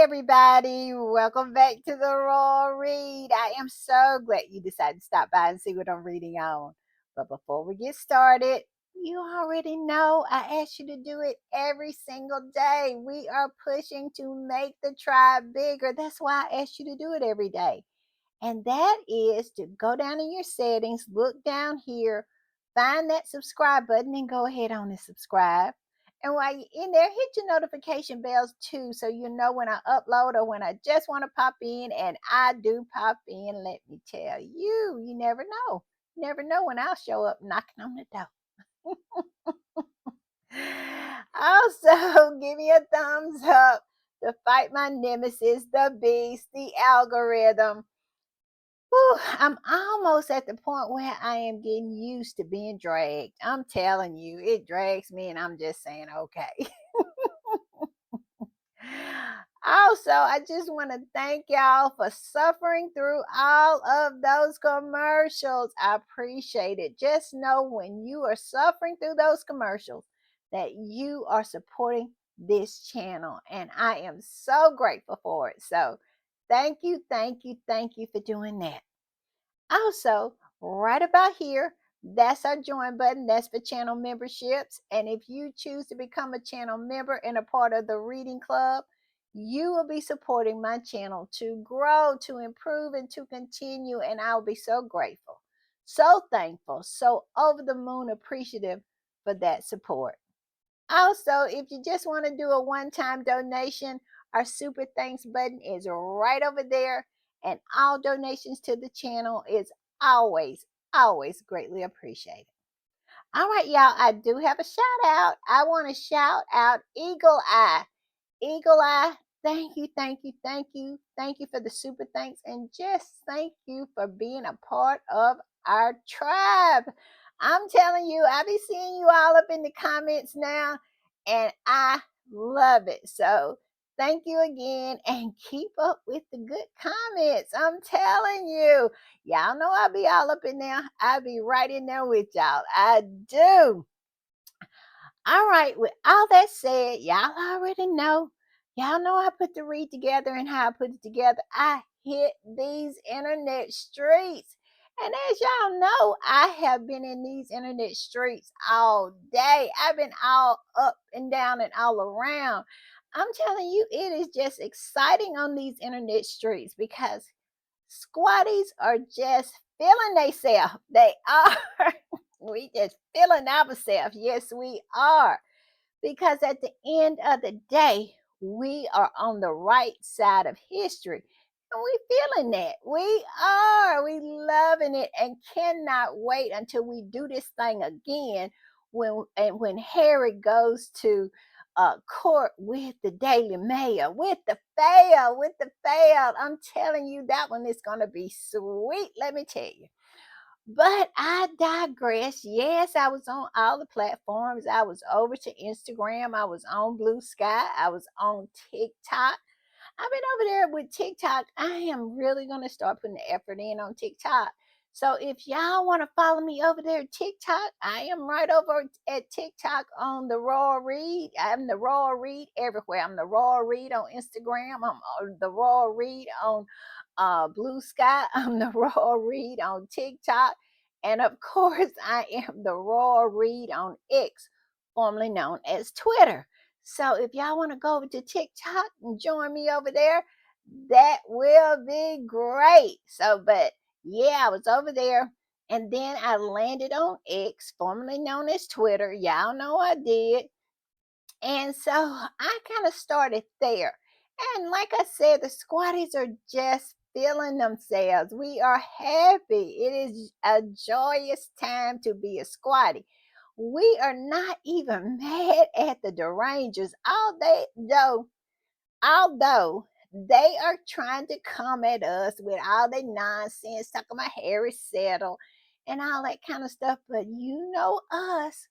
everybody. Welcome back to the Raw Read. I am so glad you decided to stop by and see what I'm reading on. But before we get started, you already know I ask you to do it every single day. We are pushing to make the tribe bigger. That's why I ask you to do it every day. And that is to go down in your settings, look down here, find that subscribe button, and go ahead on and subscribe. And while you're in there, hit your notification bells too, so you know when I upload or when I just want to pop in. And I do pop in, let me tell you, you never know. You never know when I'll show up knocking on the door. Also, give me a thumbs up to fight my nemesis, the beast, the algorithm. Whew, I'm almost at the point where I am getting used to being dragged. I'm telling you, it drags me, and I'm just saying, okay. Also, I just want to thank y'all for suffering through all of those commercials. I appreciate it. Just know when you are suffering through those commercials that you are supporting this channel, and I am so grateful for it. So, thank you, thank you, thank you for doing that. Also, right about here, that's our join button. That's for channel memberships. And if you choose to become a channel member and a part of the reading club, you will be supporting my channel to grow, to improve, and to continue. And I'll be so grateful, so thankful, so over the moon appreciative for that support. Also, if you just want to do a one time donation, our super thanks button is right over there. And all donations to the channel is always, always greatly appreciated. All right, y'all, I do have a shout out. I want to shout out Eagle Eye. Eagle Eye, thank you, thank you, thank you. Thank you for the super thanks. And just thank you for being a part of our tribe. I'm telling you, I be seeing you all up in the comments now, and I love it. So thank you again, and keep up with the good comments. I'm telling you, y'all know I'll be all up in there. I'll be right in there with y'all. I do. All right, with all that said, y'all already know. Y'all know I put the read together and how I put it together. I hit these internet streets. And as y'all know, I have been in these internet streets all day. I've been all up and down and all around. I'm telling you, it is just exciting on these internet streets because squatties are just feeling themselves. They are. We just feeling ourselves. Yes, we are. Because at the end of the day, we are on the right side of history. And we feeling that. We are. We loving it and cannot wait until we do this thing again when Harry goes to court with the Daily Mail, with the fail. I'm telling you, that one is going to be sweet. Let me tell you. But I digress. Yes, I was on all the platforms. I was over to Instagram. I was on Blue Sky. I was on TikTok. I've been over there with TikTok. I am really going to start putting the effort in on TikTok. So if y'all want to follow me over there at TikTok, I am right over at TikTok on the Raw Read. I'm the Raw Read everywhere. I'm the Raw Read on Instagram. I'm the Raw Read on Blue Sky. I'm the Raw Read on TikTok. And of course, I am the Raw Read on X, formerly known as Twitter. So if y'all want to go over to TikTok and join me over there, that will be great. So, but yeah, I was over there, and then I landed on X, formerly known as Twitter. Y'all know I did. And so I kind of started there. And like I said, the squatties are just feeling themselves. We are happy. It is a joyous time to be a squatty. We are not even mad at the derangers, although they are trying to come at us with all the nonsense, talking about Harry Settle and all that kind of stuff. But you know us,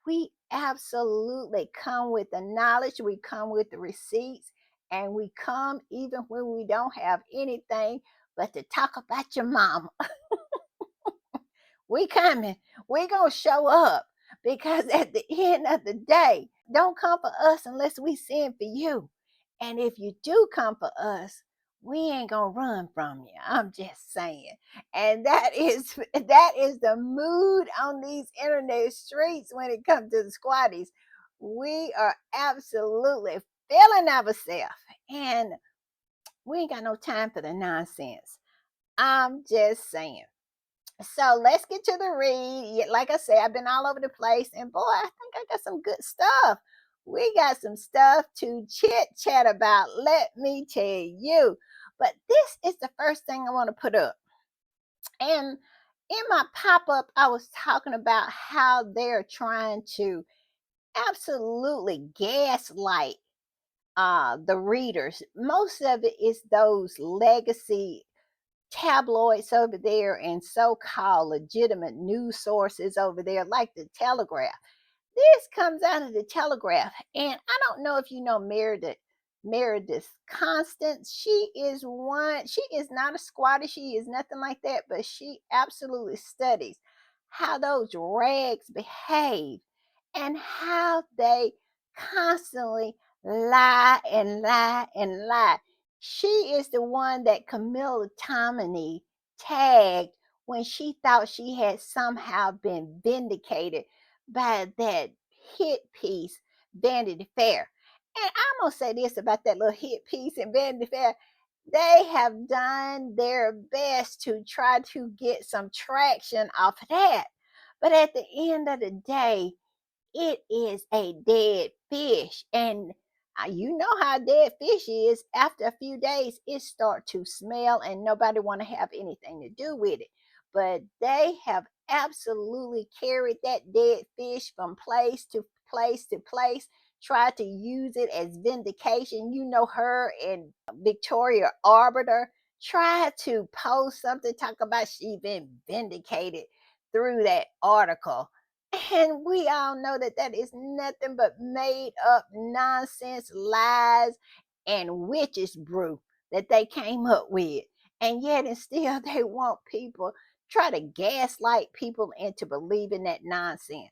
we absolutely come with the knowledge, we come with the receipts, and we come even when we don't have anything but to talk about your mama. We coming. We gonna show up because at the end of the day, don't come for us unless we send for you. And if you do come for us, we ain't gonna run from you. I'm just saying. And that is that is the mood on these internet streets when it comes to the squatties. We are absolutely feeling ourselves. And we ain't got no time for the nonsense. I'm just saying. So let's get to the read. Like I said, I've been all over the place, and boy, I think I got some good stuff. We got some stuff to chit chat about, let me tell you. But this is the first thing I want to put up. And in my pop up, I was talking about how they're trying to absolutely gaslight the readers. Most of it is those legacy tabloids over there and so-called legitimate news sources over there like the Telegraph. This comes out of the Telegraph, and I don't know if you know Meredith Constance. She is one. She is not a squatter. She is nothing like that, but she absolutely studies how those rags behave and how they constantly lie and lie and lie. She is the one that Camilla Tominey tagged when she thought she had somehow been vindicated by that hit piece, Vanity Fair. And I'm gonna say this about that little hit piece in Vanity Fair. They have done their best to try to get some traction off of that. But at the end of the day, it is a dead fish. And you know how dead fish is. After a few days, it start to smell and nobody want to have anything to do with it. But they have absolutely carried that dead fish from place to place to place, tried to use it as vindication. You know, her and Victoria Arbiter tried to post something, talk about she been vindicated through that article, and we all know that that is nothing but made up nonsense, lies, and witches brew that they came up with. And yet, and still, they want people, try to gaslight people into believing that nonsense.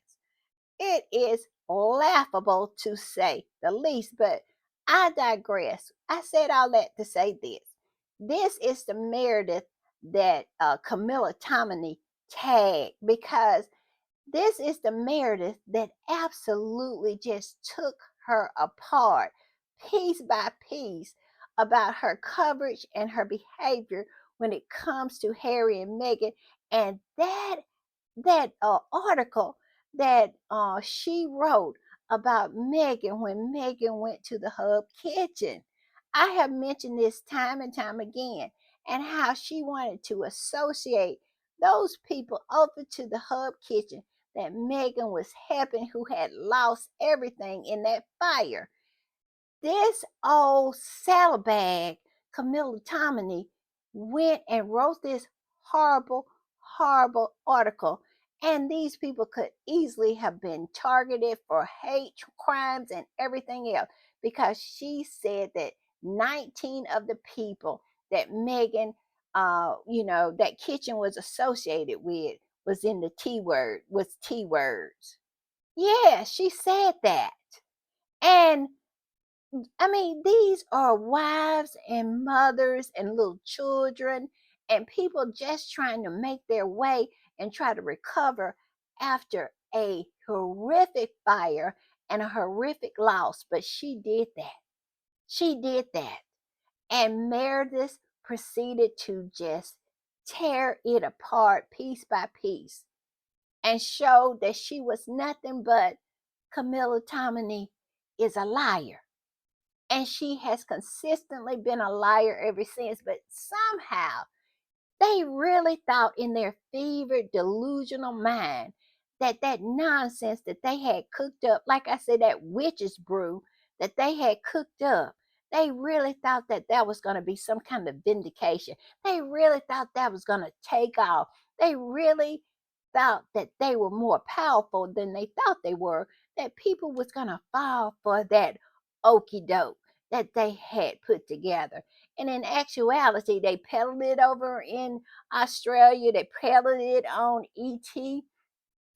It is laughable to say the least, but I digress. I said all that to say this. This is the Meredith that Camilla Tominey tagged because this is the Meredith that absolutely just took her apart piece by piece about her coverage and her behavior when it comes to Harry and Meghan. And that article that she wrote about Megan when Megan went to the Hub Kitchen. I have mentioned this time and time again, and how she wanted to associate those people over to the Hub Kitchen that Megan was helping who had lost everything in that fire. This old saddlebag, Camilla Tominey, went and wrote this horrible, horrible article. And these people could easily have been targeted for hate crimes and everything else because she said that 19 of the people that Megan, that kitchen was associated with was in the T word, was T words. Yeah, she said that. And I mean, these are wives and mothers and little children and people just trying to make their way and try to recover after a horrific fire and a horrific loss. But she did that. She did that. And Meredith proceeded to just tear it apart piece by piece and show that she was nothing but Camilla Tominey is a liar, and she has consistently been a liar ever since. But somehow they really thought in their fevered, delusional mind that that nonsense that they had cooked up, like I said, that witch's brew that they had cooked up, they really thought that that was going to be some kind of vindication. They really thought that was going to take off. They really thought that they were more powerful than they thought they were, that people was going to fall for that okey doke that they had put together. And in actuality, they peddled it over in Australia. They peddled it on ET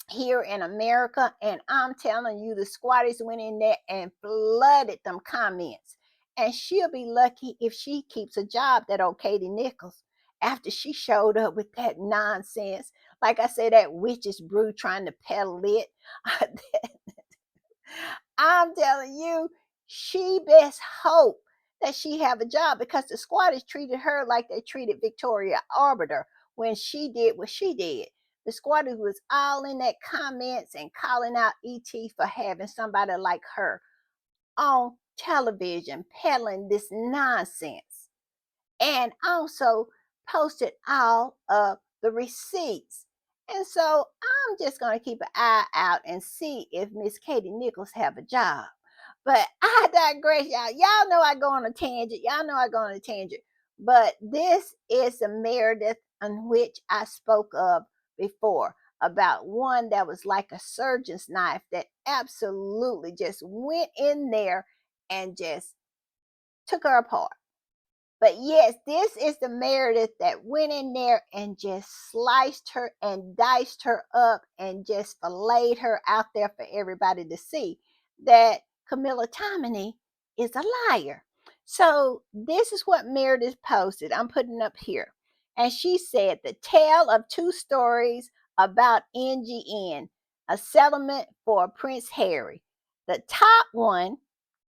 here in America. And I'm telling you, the squatters went in there and flooded them comments. And she'll be lucky if she keeps a job, that old Katie Nichols, after she showed up with that nonsense. Like I said, that witch's brew trying to peddle it. I'm telling you, she best hope that she have a job, because the squatters treated her like they treated Victoria Arbiter when she did what she did. The squatters was all in that comments and calling out ET for having somebody like her on television peddling this nonsense, and also posted all of the receipts. And so I'm just going to keep an eye out and see if Miss Katie Nichols have a job. But I digress, y'all. Y'all know I go on a tangent. Y'all know I go on a tangent. But this is the Meredith on which I spoke of before, about one that was like a surgeon's knife that absolutely just went in there and just took her apart. But yes, this is the Meredith that went in there and just sliced her and diced her up and just filleted her out there for everybody to see, that Camilla Tominey is a liar. So this is what Meredith posted. I'm putting up here. And she said, the tale of two stories about NGN, a settlement for Prince Harry. The top one,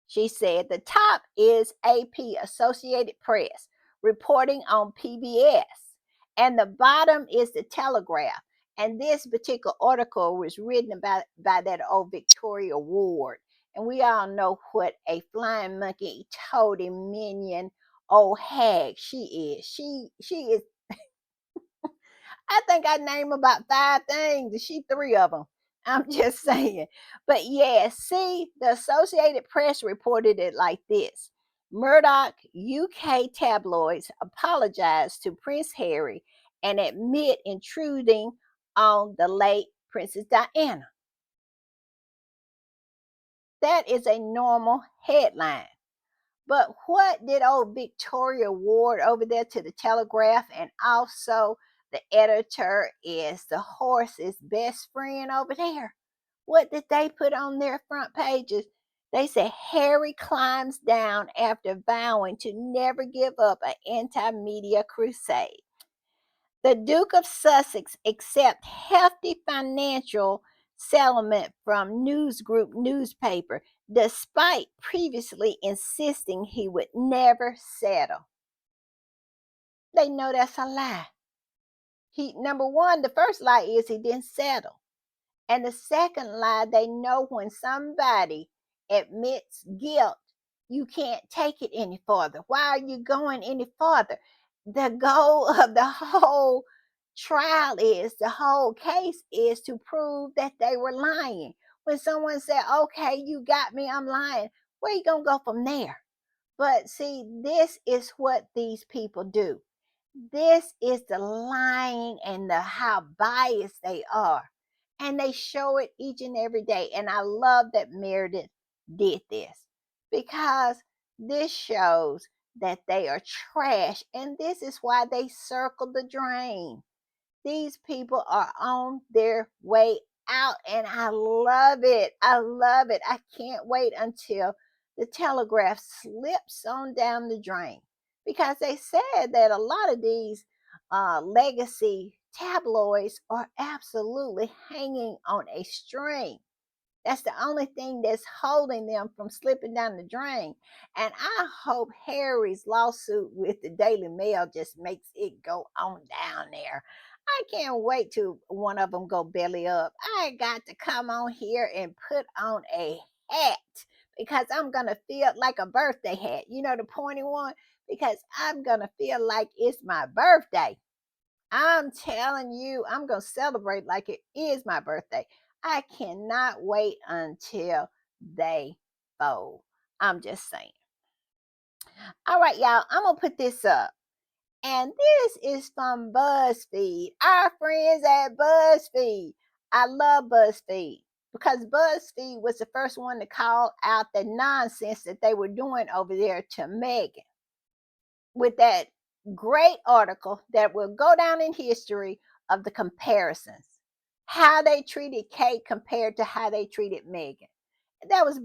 she said, the top is AP, Associated Press, reporting on PBS. And the bottom is the Telegraph. And this particular article was written about by that old Victoria Ward. And we all know what a flying monkey, toady, minion, old hag she is. She is, I think I named about five things, and she three of them. I'm just saying. But yeah, see, the Associated Press reported it like this. Murdoch UK tabloids apologize to Prince Harry and admit intruding on the late Princess Diana. That is a normal headline. But what did old Victoria Ward over there to the Telegraph, and also the editor is the horse's best friend over there? What did they put on their front pages? They said Harry climbs down after vowing to never give up an anti-media crusade. The Duke of Sussex accept hefty financial settlement from News Group newspaper, despite previously insisting he would never settle. They know that's a lie. He, number one, the first lie is he didn't settle. And the second lie, they know when somebody admits guilt, you can't take it any further. Why are you going any further? The goal of the whole trial is, the whole case is to prove that they were lying. When someone said, okay, you got me, I'm lying, where you going to go from there? But see, this is what these people do. This is the lying and the how biased they are. And they show it each and every day. And I love that Meredith did this, because this shows that they are trash. And this is why they circle the drain. These people are on their way out, and I love it. I love it. I can't wait until the Telegraph slips on down the drain, because they said that a lot of these legacy tabloids are absolutely hanging on a string. That's the only thing that's holding them from slipping down the drain. And I hope Harry's lawsuit with the Daily Mail just makes it go on down there. I can't wait till one of them go belly up. I got to come on here and put on a hat, because I'm going to feel like a birthday hat. You know, the pointy one? Because I'm going to feel like it's my birthday. I'm telling you, I'm going to celebrate like it is my birthday. I cannot wait until they fold. I'm just saying. All right, y'all, I'm going to put this up. And this is from BuzzFeed, our friends at BuzzFeed. I love BuzzFeed because BuzzFeed was the first one to call out the nonsense that they were doing over there to Megan, with that great article that will go down in history of the comparisons. How they treated Kate compared to how they treated Megan. That was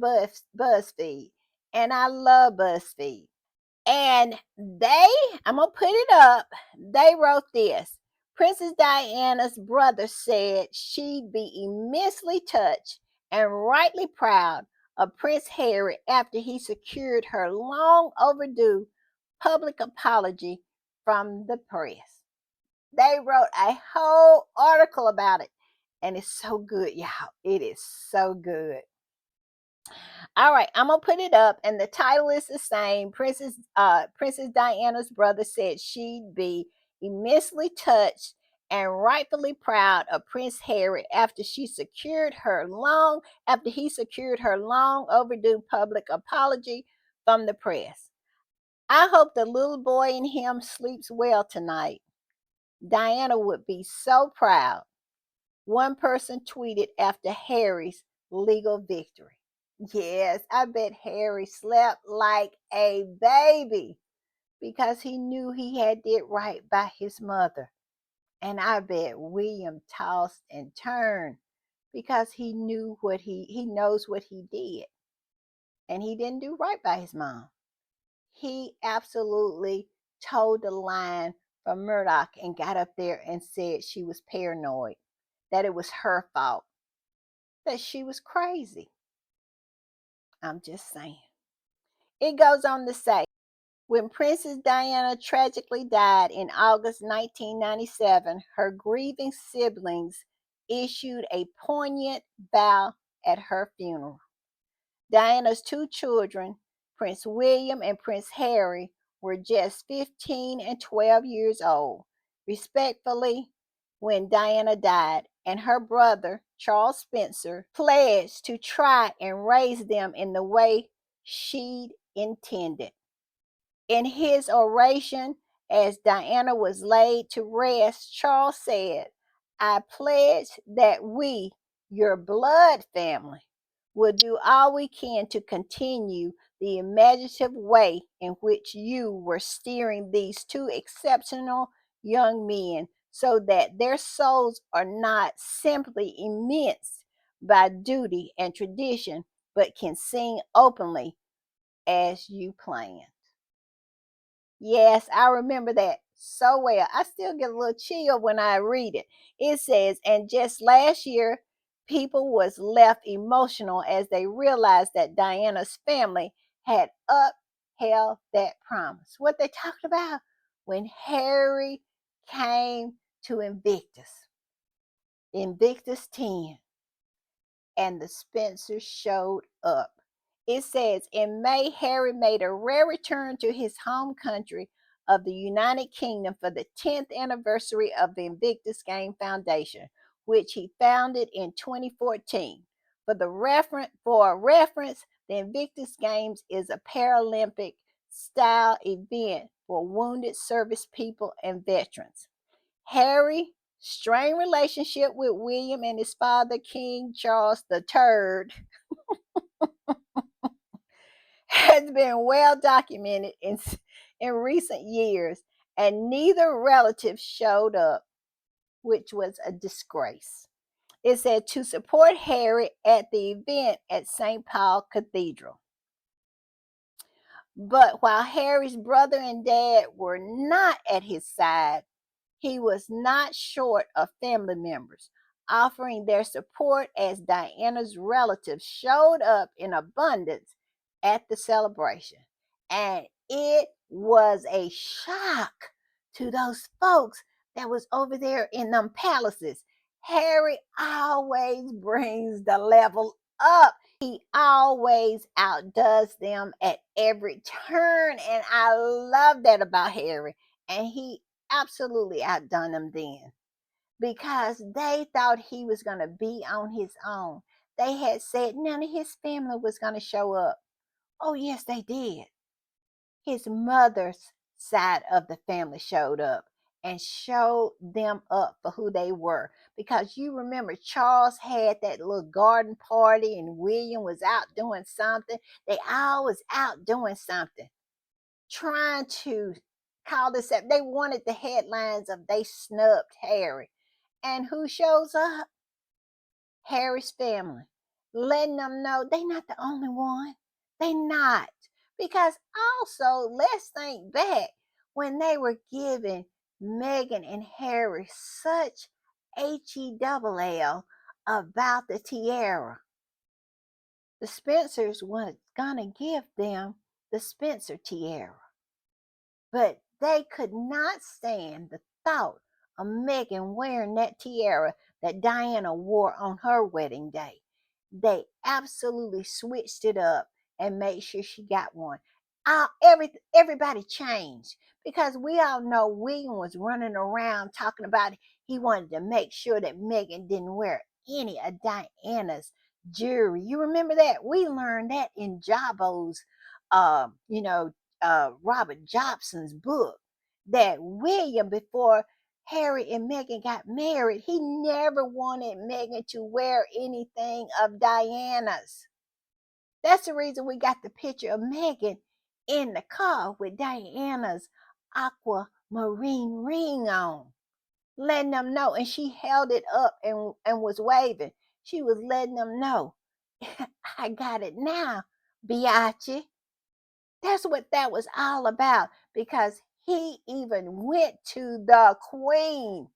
BuzzFeed. and I love BuzzFeed. And I'm gonna put it up. They wrote this. Princess Diana's brother said she'd be immensely touched and rightly proud of Prince Harry after he secured her long overdue public apology from the press. They wrote a whole article about it, and it's so good, y'all. It is so good. All right, I'm gonna put it up, and the title is the same. Princess Diana's brother said she'd be immensely touched and rightfully proud of Prince Harry after he secured her long overdue public apology from the press. I hope the little boy in him sleeps well tonight. Diana would be so proud. One person tweeted after Harry's legal victory. Yes, I bet Harry slept like a baby because he knew he had did right by his mother. And I bet William tossed and turned because he knows what he did. And he didn't do right by his mom. He absolutely told the line from Murdoch and got up there and said she was paranoid, that it was her fault, that she was crazy. I'm just saying. It goes on to say, when Princess Diana tragically died in August 1997, her grieving siblings issued a poignant vow at her funeral. Diana's two children, Prince William and Prince Harry, were just 15 and 12 years old, respectively, when Diana died, and her brother, Charles Spencer, pledged to try and raise them in the way she'd intended. In his oration, as Diana was laid to rest, Charles said, I pledge that we, your blood family, will do all we can to continue the imaginative way in which you were steering these two exceptional young men so that their souls are not simply immense by duty and tradition, but can sing openly as you planned. Yes, I remember that so well. I still get a little chill when I read it. It says, and just last year, people was left emotional as they realized that Diana's family had upheld that promise. What they talked about when Harry came to Invictus 10, and the Spencers showed up. It says in May, Harry made a rare return to his home country of the United Kingdom for the 10th anniversary of the Invictus Game Foundation, which he founded in 2014. For a reference, the Invictus Games is a Paralympic style event for wounded service people and veterans. Harry strained relationship with William and his father, King Charles III, has been well documented in recent years, and neither relative showed up, which was a disgrace. It said to support Harry at the event at St. Paul Cathedral. But while Harry's brother and dad were not at his side, he was not short of family members offering their support as Diana's relatives showed up in abundance at the celebration. And it was a shock to those folks that was over there in them palaces. Harry always brings the level up. He always outdoes them at every turn. And I love that about Harry. And he absolutely outdone them then because they thought he was going to be on his own. They had said none of his family was going to show up. Oh, yes, they did. His mother's side of the family showed up and showed them up for who they were. Because you remember, Charles had that little garden party and William was out doing something. They all was out doing something, trying to call this up. They wanted the headlines of they snubbed Harry. And who shows up? Harry's family, letting them know they not the only one. They not. Because also, let's think back when they were giving Meghan and Harry such HELL about the tiara. The Spencers were gonna give them the Spencer tiara, but they could not stand the thought of Meghan wearing that tiara that Diana wore on her wedding day. They absolutely switched it up and made sure she got one. Everybody changed because we all know William was running around talking about he wanted to make sure that Meghan didn't wear any of Diana's jewelry. You remember that? We learned that in Jabo's, uh, you know, Robert Jobson's book, that William, before Harry and Meghan got married, he never wanted Meghan to wear anything of Diana's. That's the reason we got the picture of Meghan in the car with Diana's aquamarine ring on, letting them know. And she held it up and was waving. She was letting them know, I got it now, Biachi. That's what that was all about, because he even went to the queen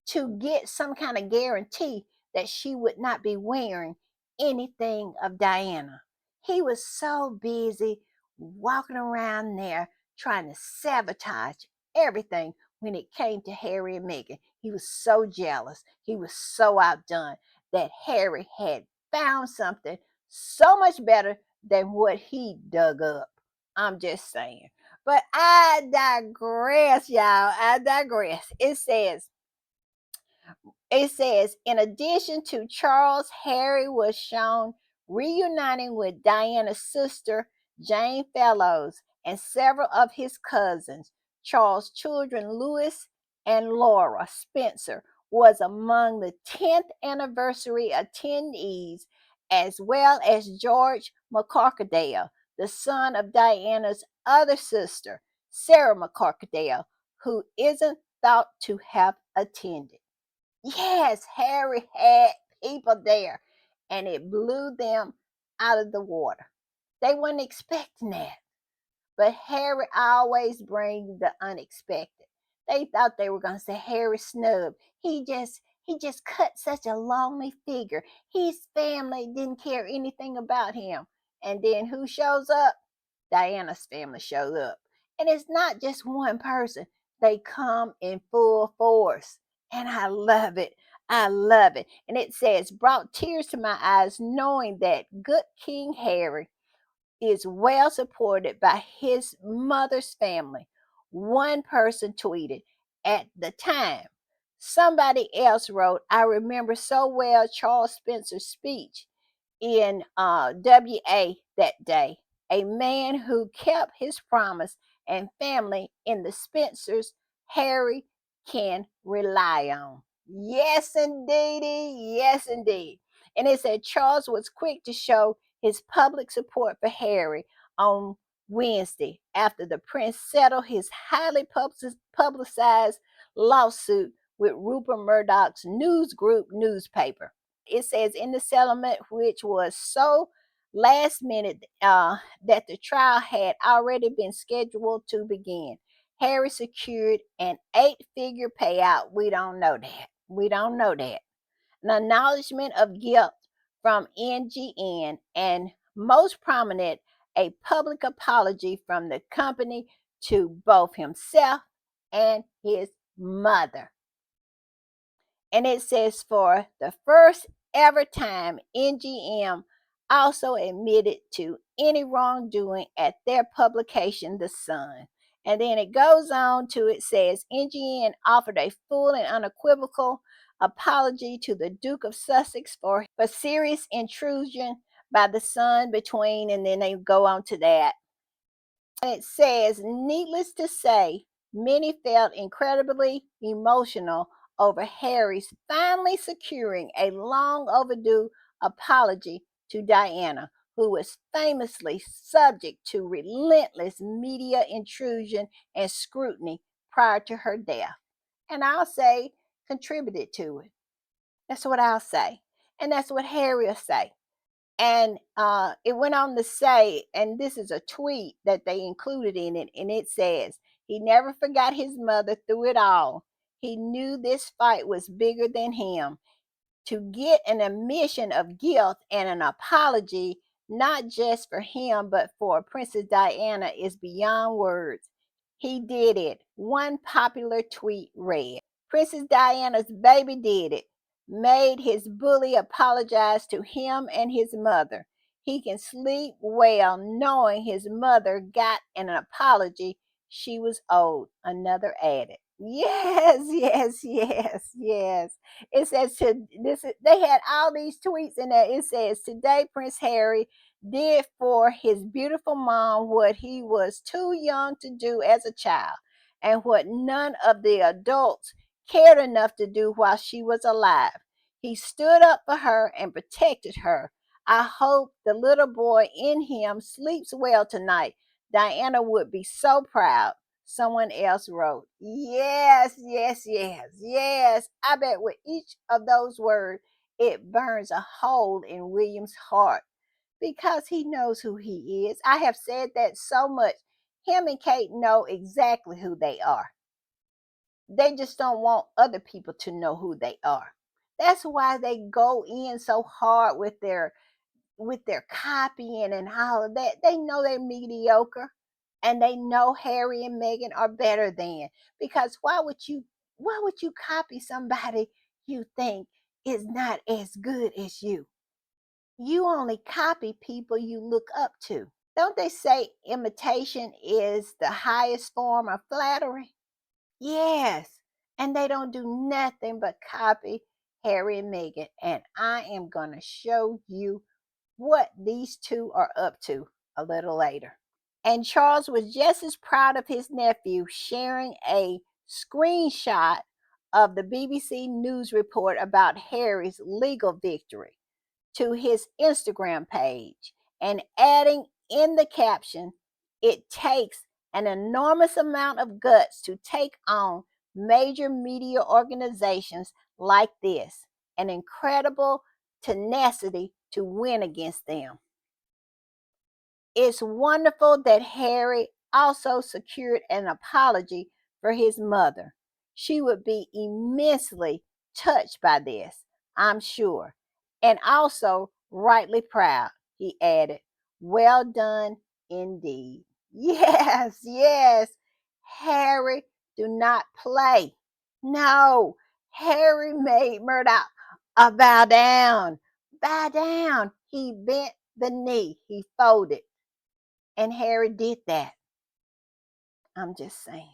to get some kind of guarantee that she would not be wearing anything of Diana. He was so busy walking around there trying to sabotage everything when it came to Harry and Meghan. He was so jealous. He was so outdone that Harry had found something so much better than what he dug up. I'm just saying. But I digress, y'all. I digress. It says, in addition to Charles, Harry was shown reuniting with Diana's sister, Jane Fellows, and several of his cousins. Charles' children, Louis and Laura Spencer, was among the 10th anniversary attendees, as well as George McCorkadale, the son of Diana's other sister, Sarah McCorkadale, who isn't thought to have attended. Yes, Harry had people there, and it blew them out of the water. They weren't expecting that. But Harry always brings the unexpected. They thought they were going to say Harry snub. He just cut such a lonely figure. His family didn't care anything about him. And then who shows up? Diana's family shows up. And it's not just one person. They come in full force. And I love it. I love it. And it says, brought tears to my eyes knowing that good King Harry is well supported by his mother's family. One person tweeted at the time. Somebody else wrote, I remember so well Charles Spencer's speech in WA that day. A man who kept his promise and family in the Spencers, Harry can rely on. Yes, indeedy. Yes, indeed. And it said Charles was quick to show his public support for Harry on Wednesday after the prince settled his highly publicized lawsuit with Rupert Murdoch's News Group newspaper. It says in the settlement, which was so last minute that the trial had already been scheduled to begin. Harry secured an eight-figure payout. We don't know that. We don't know that. An acknowledgement of guilt from NGN, and most prominent, a public apology from the company to both himself and his mother. And it says for the first ever time, NGM also admitted to any wrongdoing at their publication, The Sun. And then it goes on to, it says NGN offered a full and unequivocal apology to the Duke of Sussex for serious intrusion by The Sun between, and then they go on to that. It says, needless to say, many felt incredibly emotional over Harry's finally securing a long overdue apology to Diana, who was famously subject to relentless media intrusion and scrutiny prior to her death. And I'll say, contributed to it. That's what I'll say. And that's what Harry will say. And it went on to say, and this is a tweet that they included in it, and it says, he never forgot his mother through it all. He knew this fight was bigger than him. To get an admission of guilt and an apology, not just for him, but for Princess Diana, is beyond words. He did it. One popular tweet read, Princess Diana's baby did it. Made his bully apologize to him and his mother. He can sleep well knowing his mother got an apology she was owed. Another added. Yes, yes, yes, yes. It says to this. They had all these tweets in there. It says today, Prince Harry did for his beautiful mom what he was too young to do as a child, and what none of the adults cared enough to do while she was alive. He stood up for her and protected her. I hope the little boy in him sleeps well tonight. Diana would be so proud. Someone else wrote, yes, yes, yes, yes. I bet with each of those words, it burns a hole in William's heart because he knows who he is. I have said that so much. Him and Kate know exactly who they are. They just don't want other people to know who they are. That's why they go in so hard with their copying and all of that. They know they're mediocre, and they know Harry and Meghan are better than, because why would you copy somebody you think is not as good as you? You only copy people you look up to. Don't they say imitation is the highest form of flattery? Yes. And they don't do nothing but copy Harry and Meghan. And I am going to show you what these two are up to a little later. And Charles was just as proud of his nephew, sharing a screenshot of the BBC News report about Harry's legal victory to his Instagram page and adding in the caption, it takes an enormous amount of guts to take on major media organizations like this, an incredible tenacity to win against them. It's wonderful that Harry also secured an apology for his mother. She would be immensely touched by this, I'm sure, and also rightly proud, he added. Well done indeed. Yes, yes. Harry, do not play. No, Harry made Murdoch bow down. Bow down. He bent the knee. He folded. And Harry did that. I'm just saying.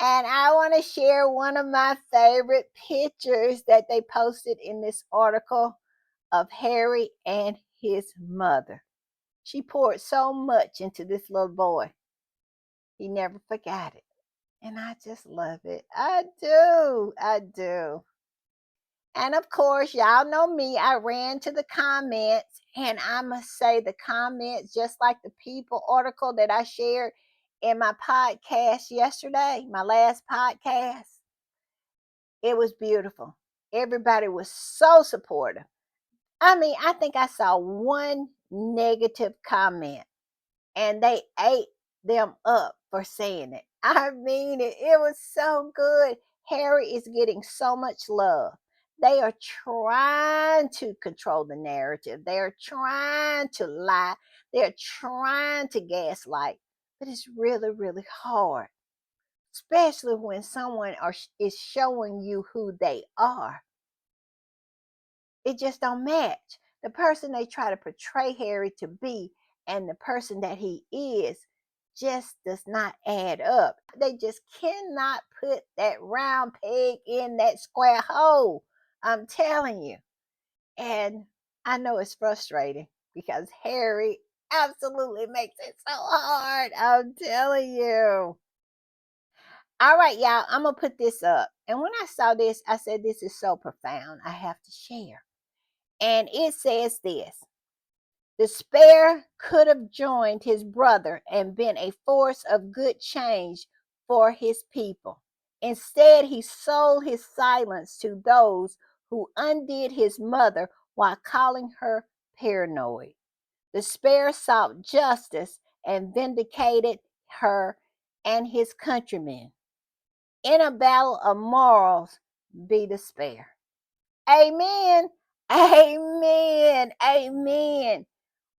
And I want to share one of my favorite pictures that they posted in this article of Harry and his mother. She poured so much into this little boy. He never forgot it. And I just love it. I do. I do. And of course, y'all know me. I ran to the comments, and I must say, the comments, just like the People article that I shared in my podcast yesterday, my last podcast, it was beautiful. Everybody was so supportive. I mean, I think I saw one negative comment, and they ate them up for saying it. I mean, it was so good. Harry is getting so much love. They are trying to control the narrative. They're trying to lie. They're trying to gaslight. But it's really, really hard, especially when someone is showing you who they are. It just don't match. The person they try to portray Harry to be and the person that he is just does not add up. They just cannot put that round peg in that square hole. I'm telling you. And I know it's frustrating because Harry absolutely makes it so hard. I'm telling you. All right, y'all, I'm going to put this up. And when I saw this, I said, this is so profound. I have to share. And it says this: despair could have joined his brother and been a force of good change for his people. Instead, he sold his silence to those who undid his mother while calling her paranoid. The spare sought justice and vindicated her and his countrymen. In a battle of morals, be the spare. Amen. Amen. Amen.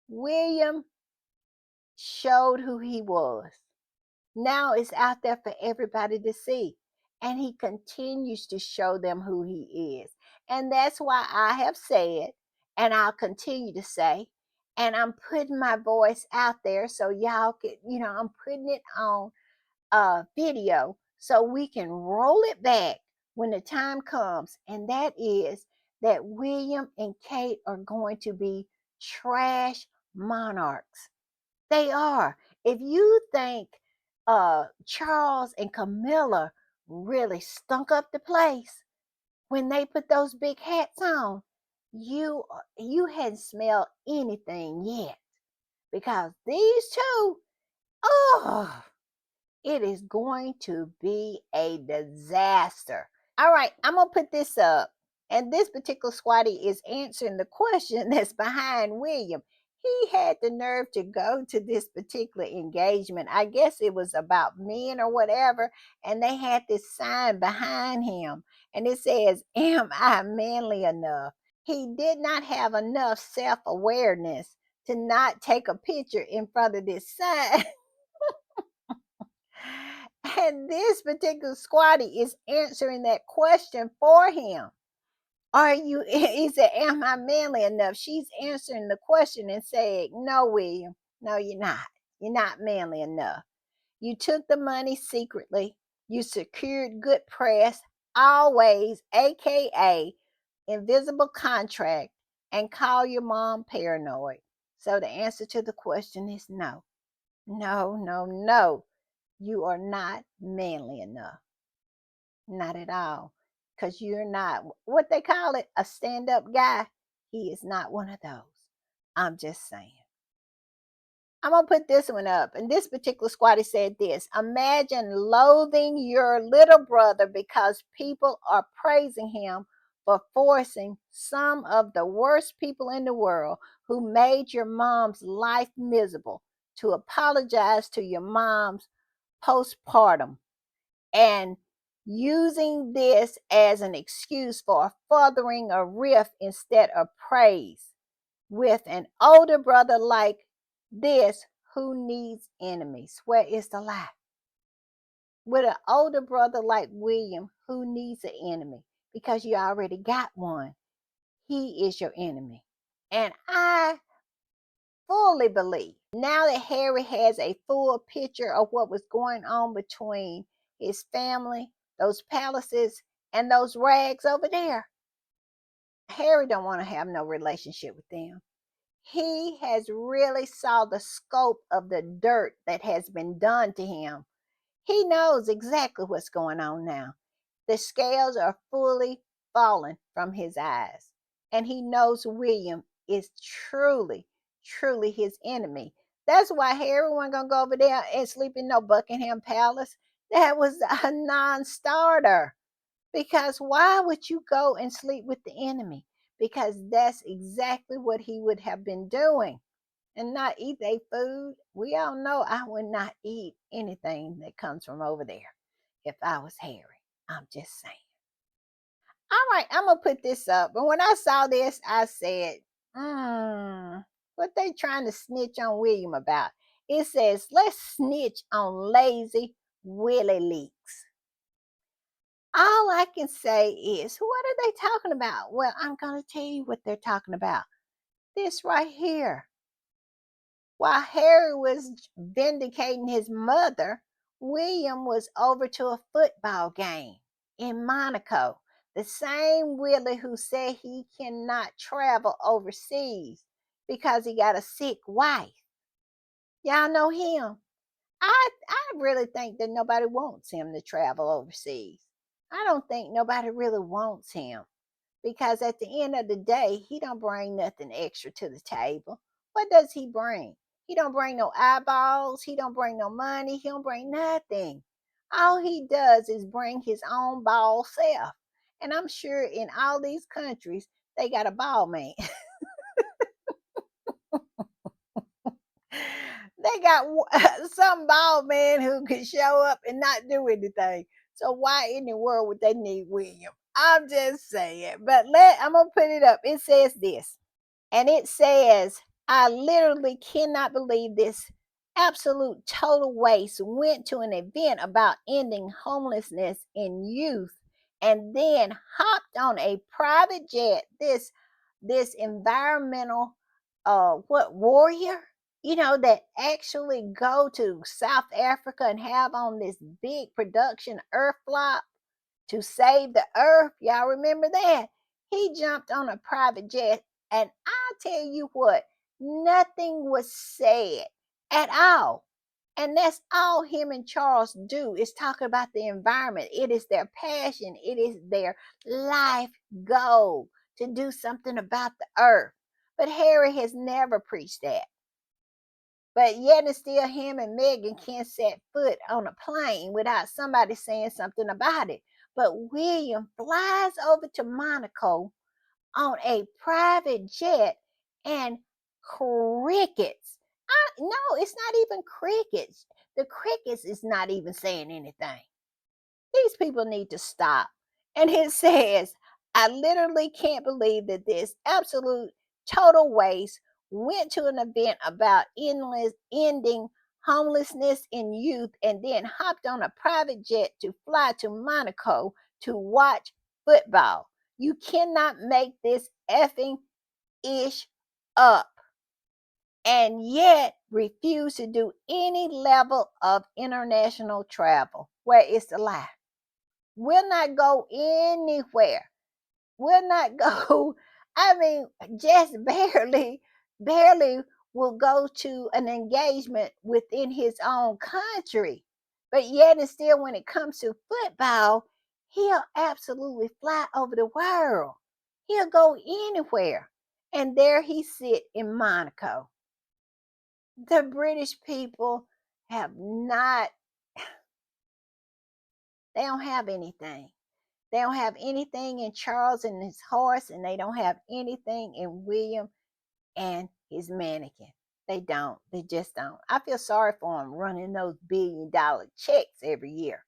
William showed who he was. Now it's out there for everybody to see. And he continues to show them who he is. And that's why I have said, and I'll continue to say, and I'm putting my voice out there so y'all can, I'm putting it on video so we can roll it back when the time comes. And that is that William and Kate are going to be trash monarchs. They are. If you think Charles and Camilla really stunk up the place when they put those big hats on, you hadn't smelled anything yet, because these two, oh, it is going to be a disaster. All right, I'm gonna put this up. And this particular squatty is answering the question that's behind William. He had the nerve to go to this particular engagement. I guess it was about men or whatever. And they had this sign behind him. And it says, "Am I manly enough?" He did not have enough self awareness to not take a picture in front of this sign. And this particular squatty is answering that question for him. Are you, he said, "Am I manly enough?" She's answering the question and saying, "No, William, no, you're not. You're not manly enough. You took the money secretly. You secured good press, always, AKA invisible contract, and call your mom paranoid." So the answer to the question is no. No, no, no. You are not manly enough. Not at all. Because you're not what they call it, a stand up guy. He is not one of those. I'm just saying. I'm going to put this one up. And this particular squatty said this: "Imagine loathing your little brother because people are praising him for forcing some of the worst people in the world who made your mom's life miserable to apologize to your mom's postpartum, and using this as an excuse for furthering a rift instead of praise. With an older brother like this, who needs enemies?" Where is the lie? With an older brother like William, who needs an enemy? Because you already got one. He is your enemy. And I fully believe now that Harry has a full picture of what was going on between his family, those palaces, and those rags over there. Harry don't want to have no relationship with them. He has really saw the scope of the dirt that has been done to him. He knows exactly what's going on now. The scales are fully fallen from his eyes. And he knows William is truly, truly his enemy. That's why Harry wasn't going to go over there and sleep in no Buckingham Palace. That was a non starter. Because why would you go and sleep with the enemy? Because that's exactly what he would have been doing, and not eat their food. We all know I would not eat anything that comes from over there if I was Harry. I'm just saying. All right, I'm gonna put this up. And when I saw this, I said, what they trying to snitch on William about? It says, "Let's snitch on lazy Willie Leaks." All I can say is, what are they talking about? Well, I'm gonna tell you what they're talking about. This right here. While Harry was vindicating his mother, William was over to a football game in Monaco. The same Willie who said he cannot travel overseas because he got a sick wife. Y'all know him. I really think that nobody wants him to travel overseas. I don't think nobody really wants him, because at the end of the day, he don't bring nothing extra to the table. What does he bring? He don't bring no eyeballs. He don't bring no money. He don't bring nothing. All he does is bring his own ball self. And I'm sure in all these countries, they got a ball man. They got some bald man who can show up and not do anything. So why in the world would they need William? I'm just saying. But I'm gonna put it up. It says this. And it says, I literally cannot believe this absolute total waste went to an event about ending homelessness in youth and then hopped on a private jet. This environmental what warrior, that actually go to South Africa and have on this big production earth flop to save the earth. Y'all remember that? He jumped on a private jet, and I'll tell you what, nothing was said at all. And that's all him and Charles do is talk about the environment. It is their passion, it is their life goal to do something about the earth. But Harry has never preached that. But yet and still him and Megan can't set foot on a plane without somebody saying something about it. But William flies over to Monaco on a private jet and crickets. No, it's not even crickets. The crickets is not even saying anything. These people need to stop. And it says, I literally can't believe that this absolute total waste went to an event about ending homelessness in youth and then hopped on a private jet to fly to Monaco to watch football. You cannot make this effing ish up and yet refuse to do any level of international travel. Where is the lie? Will not go anywhere. Will not go. I mean, just barely will go to an engagement within his own country. But yet and still, when it comes to football, he'll absolutely fly over the world. He'll go anywhere. And there he sit in Monaco. The British people have not, they don't have anything. They don't have anything in Charles and his horse, and they don't have anything in William and his mannequin. They don't. They just don't. I feel sorry for them running those $1 billion checks every year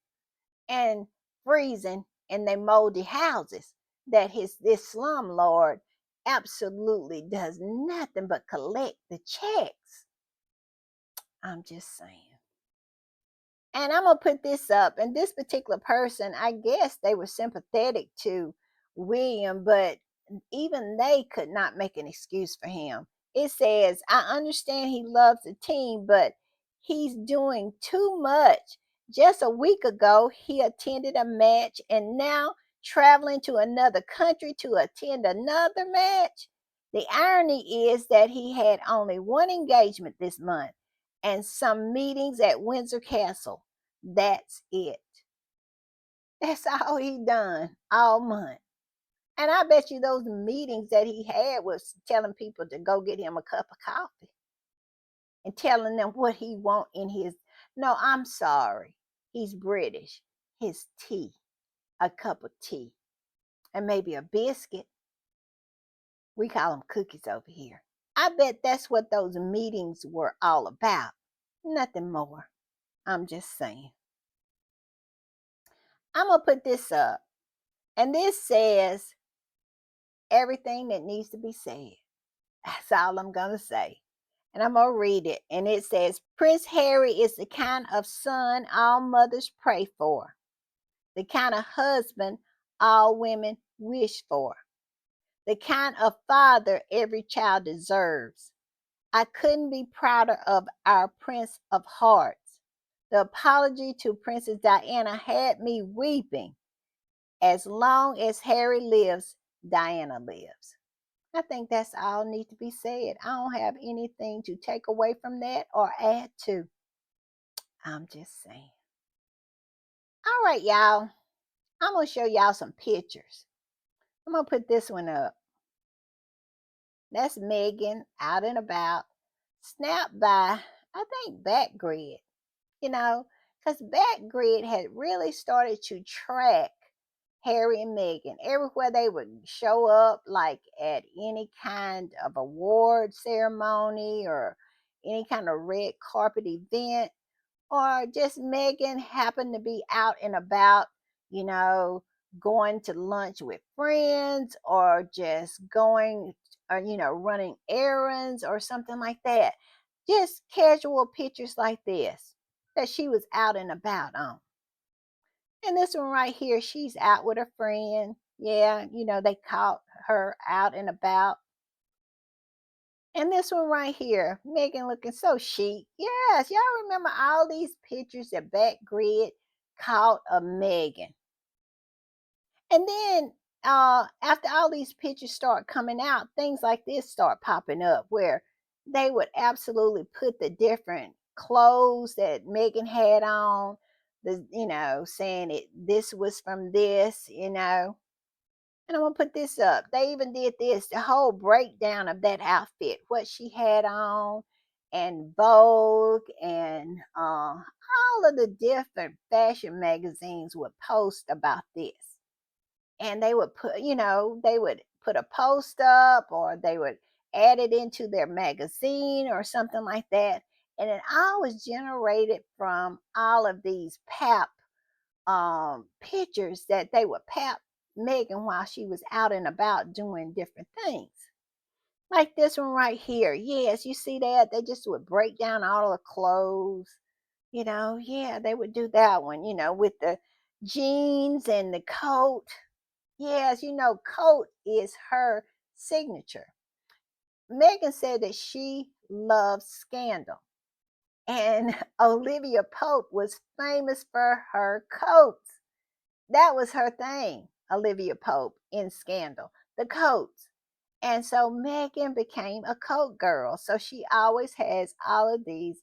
and freezing in their moldy houses that this slumlord absolutely does nothing but collect the checks. I'm just saying. And I'm gonna put this up. And this particular person, I guess they were sympathetic to William, but even they could not make an excuse for him. It says, I understand he loves the team, but he's doing too much. Just a week ago, he attended a match and now traveling to another country to attend another match. The irony is that he had only one engagement this month and some meetings at Windsor Castle. That's it. That's all he done all month. And I bet you those meetings that he had was telling people to go get him a cup of coffee and telling them what he want in his. No, I'm sorry. He's British. His tea, a cup of tea, and maybe a biscuit. We call them cookies over here. I bet that's what those meetings were all about. Nothing more. I'm just saying. I'm going to put this up. And this says everything that needs to be said. That's all I'm going to say. And I'm going to read it. And it says Prince Harry is the kind of son all mothers pray for, the kind of husband all women wish for, the kind of father every child deserves. I couldn't be prouder of our Prince of Hearts. The apology to Princess Diana had me weeping. As long as Harry lives, Diana lives. I think that's all need to be said. I don't have anything to take away from that or add to. I'm just saying. All right, y'all. I'm going to show y'all some pictures. I'm going to put this one up. That's Megan out and about. Snapped by, I think, Backgrid. Because Backgrid had really started to track Harry and Meghan everywhere they would show up, like at any kind of award ceremony or any kind of red carpet event, or just Megan happened to be out and about, you know, going to lunch with friends, or just going, or, running errands or something like that. Just casual pictures like this that she was out and about on. And this one right here, she's out with a friend. Yeah, they caught her out and about. And this one right here, Megan looking so chic. Yes, y'all remember all these pictures that Back Grid caught of Megan. And then after all these pictures start coming out, things like this start popping up where they would absolutely put the different clothes that Megan had on, saying it this was from this. And I'm gonna put this up. They even did this, the whole breakdown of that outfit, what she had on, and Vogue, and all of the different fashion magazines would post about this. And they would put a post up, or they would add it into their magazine or something like that. And it all was generated from all of these pap pictures that they would pap Megan while she was out and about doing different things. Like this one right here. Yes, you see that? They just would break down all the clothes. Yeah, they would do that one, with the jeans and the coat. Yes, coat is her signature. Megan said that she loves scandal. And Olivia Pope was famous for her coats. That was her thing, Olivia Pope in Scandal, the coats. And so Megan became a coat girl. So she always has all of these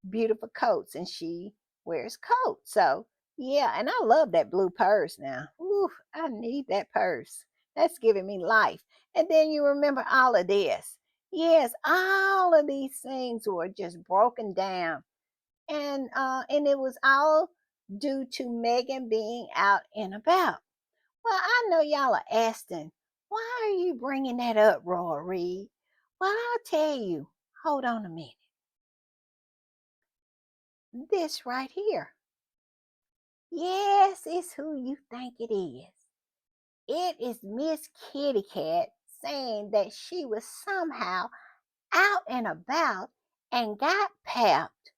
beautiful coats, and she wears coats. So yeah, and I love that blue purse now. Ooh, I need that purse. That's giving me life. And then you remember all of this. Yes, all of these things were just broken down, and it was all due to Megan being out and about. Well, I know y'all are asking, why are you bringing that up, Roy Reed? Well, I'll tell you. Hold on a minute. This right here. Yes, it's who you think it is. It is Miss Kitty Cat saying that she was somehow out and about and got papped.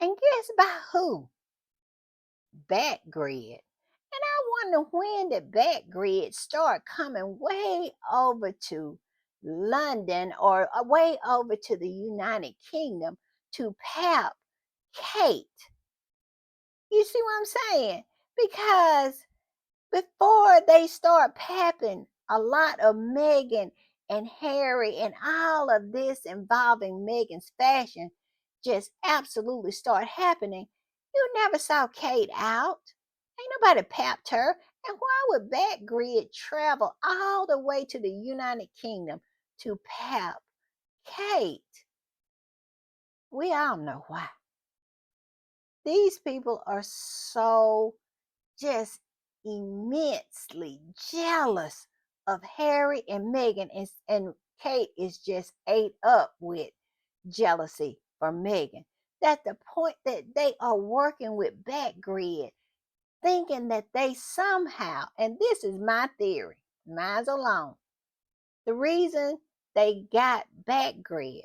And guess by who? Back Grid. And I wonder when did Back Grid start coming way over to London, or way over to the United Kingdom to pap Kate. You see what I'm saying? Because before they start papping a lot of Meghan and Harry, and all of this involving Meghan's fashion just absolutely start happening, you never saw Kate out. Ain't nobody papped her. And why would Bat Grid travel all the way to the United Kingdom to pap Kate? We all know why. These people are so just immensely jealous of Harry and Meghan, and Kate is just ate up with jealousy for Meghan. That the point that they are working with Back Grid, thinking that they somehow, and this is my theory, mine's alone, the reason they got Back Grid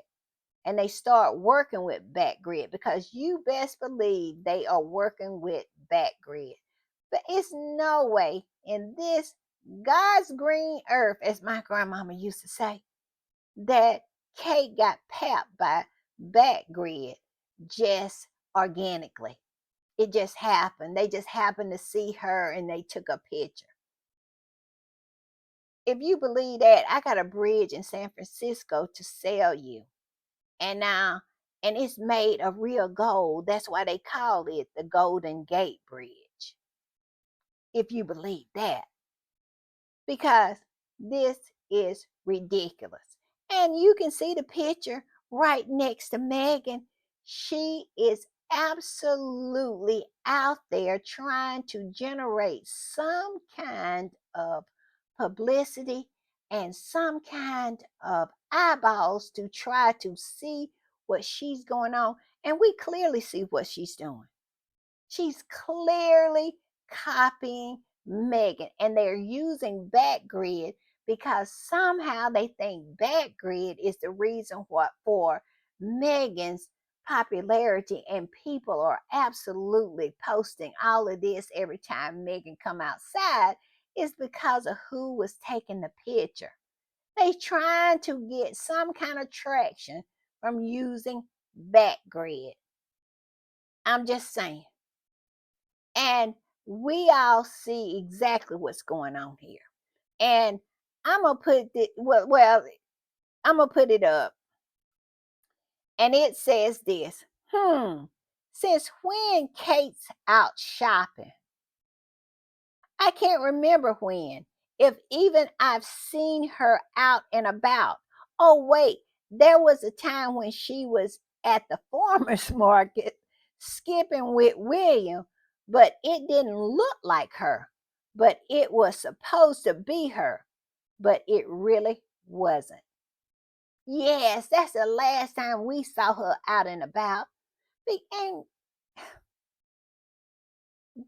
and they start working with Back Grid, because you best believe they are working with Back Grid. But it's no way in this God's green earth, as my grandmama used to say, that Kate got papped by Back Grid just organically. It just happened. They just happened to see her and they took a picture. If you believe that, I got a bridge in San Francisco to sell you. And now, and it's made of real gold. That's why they call it the Golden Gate Bridge. If you believe that, because this is ridiculous. And you can see the picture right next to Megan. She is absolutely out there trying to generate some kind of publicity and some kind of eyeballs to try to see what she's going on, and we clearly see what she's doing. She's clearly copying Megan, and they're using Backgrid because somehow they think Backgrid is the reason what for Megan's popularity, and people are absolutely posting all of this every time Megan come outside is because of who was taking the picture. They trying to get some kind of traction from using Backgrid. I'm just saying. And we all see exactly what's going on here. And I'm gonna put it well, I'm gonna put it up, and it says this. Since when Kate's out shopping? I can't remember when, if even I've seen her out and about. Oh, wait, there was a time when she was at the farmer's market skipping with William, but it didn't look like her. But it was supposed to be her, but it really wasn't. Yes, that's the last time we saw her out and about. And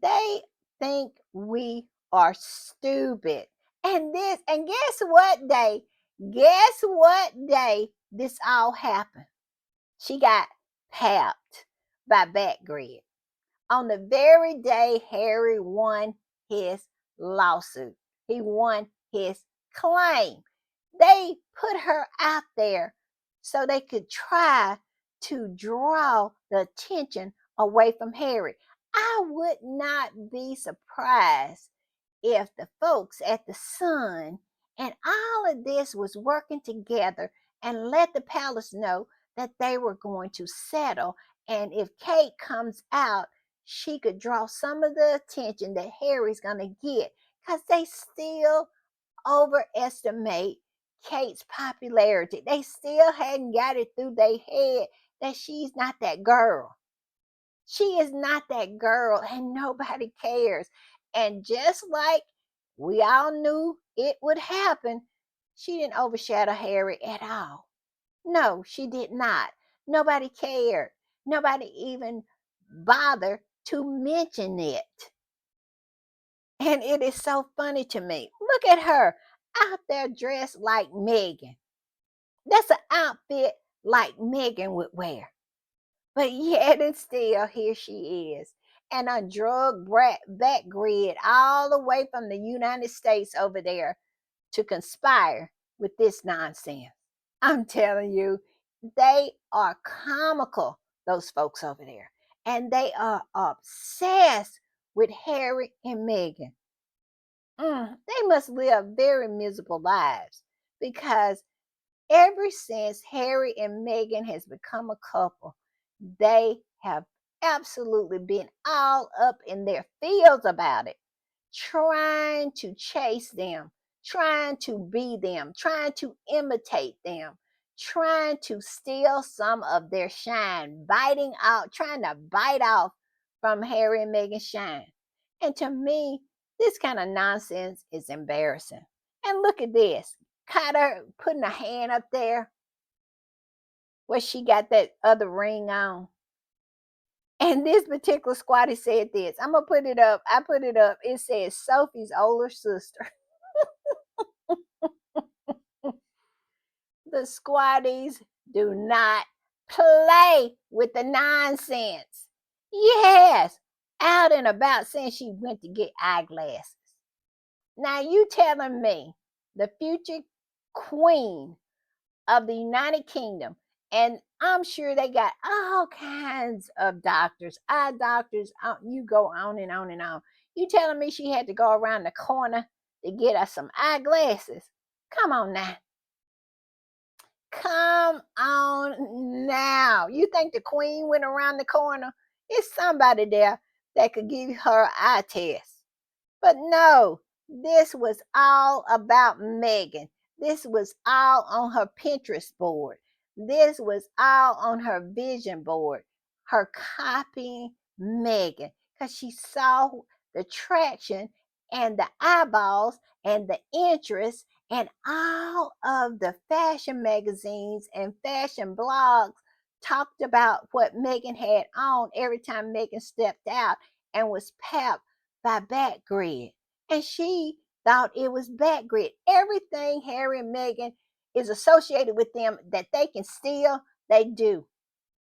they think we are stupid. And guess what day? Guess what day this all happened? She got papped by Backgrid on the very day Harry won his lawsuit. He won his claim. They put her out there so they could try to draw the attention away from Harry. I would not be surprised if the folks at the Sun and all of this was working together and let the palace know that they were going to settle. And if Kate comes out, she could draw some of the attention that Harry's going to get because they still overestimate Kate's popularity. They still hadn't got it through their head that she's not that girl. She is not that girl, and nobody cares. And just like we all knew it would happen, she didn't overshadow Harry at all. No, she did not. Nobody cared. Nobody even bothered to mention it. And it is so funny to me. Look at her out there dressed like Megan. That's an outfit like Megan would wear. But yet and still, here she is. And a drug back grid all the way from the United States over there to conspire with this nonsense. I'm telling you, they are comical, those folks over there. And they are obsessed with Harry and Meghan. They must live very miserable lives because ever since Harry and Meghan has become a couple, they have absolutely been all up in their fields about it, trying to chase them, trying to be them, trying to imitate them, trying to steal some of their shine, biting out, trying to bite off from Harry and Meghan's shine. And to me, this kind of nonsense is embarrassing. And look at this. Caught her putting a hand up there where she got that other ring on. And this particular squatty said this. I'm gonna put it up. I put it up. It says Sophie's older sister. The squatties do not play with the nonsense. Yes, out and about saying she went to get eyeglasses. Now you telling me the future queen of the United Kingdom. And I'm sure they got all kinds of doctors, eye doctors. You go on and on and on. You telling me she had to go around the corner to get us some eyeglasses? Come on now. Come on now. You think the queen went around the corner? It's somebody there that could give her eye test. But no, this was all about Megan. This was all on her Pinterest board. This was all on her vision board. Her copying Megan because she saw the traction and the eyeballs and the interest and all of the fashion magazines and fashion blogs talked about what Megan had on every time Megan stepped out and was papped by back grid. And she thought it was back grid. Everything Harry and Megan is associated with them that they can steal, they do.